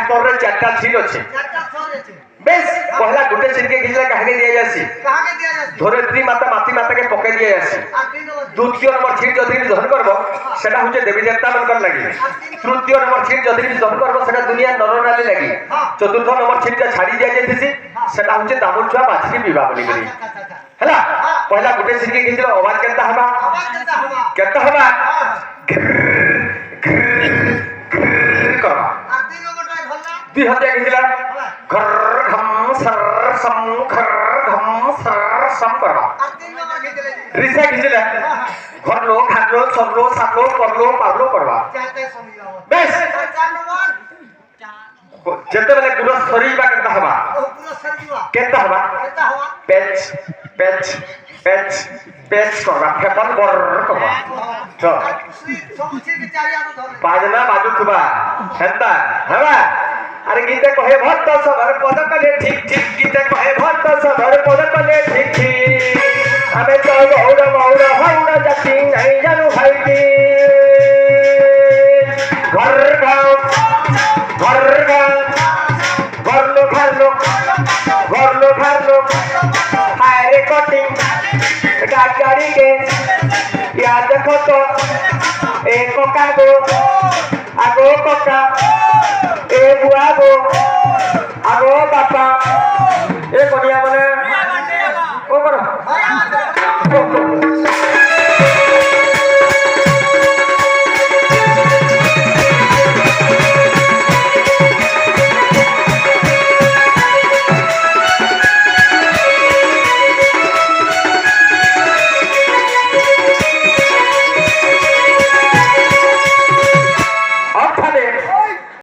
तोरे चारटा सीट अच्छे बेस पहला गुटे सीट के घिचले काहे दिया जासी धरित्री माता माती माता के पके दिया जासी द्वितीय नंबर सीट जदि धन करबो सेटा होचे देवी देवता मनकर लागि तृतीय नंबर सीट जदि धन करबो सेटा दुनिया नरनाली लागि चतुर्थ नंबर सीट जे छाड़ी दिया जेतिसी सेटा होचे दामन छुआ बाछी के विवाह बोली करी हला पहला गुटे सीट के घिचले आवाज केता हबा करबा दुई हत्या घिचला घर घम सर सम घर घम सर सम करबा रिसा घिचला घर लो खान लो सब लो सात लो कर लो पागलो करबा बेस जते बेले गुरु सरीबा केता हबा पेच पेच पेच पेच करबा फेपन बर करबा तो बाजना बाजू खुबा हेता हबा अरे गीते कहे भक्त सबर पद कले ठीक ठीक गीते कहे भक्त सबर पद कले ठीक ठीक हमें तो गौड़ गौड़ हौड़ जाती नहीं जानू भाई की घर गाँव घर लो हाय रे कटिंग गाड़ी के या देखो तो एक कागो आगो कका ए बुआ गो आगो बापा ए कनिया माने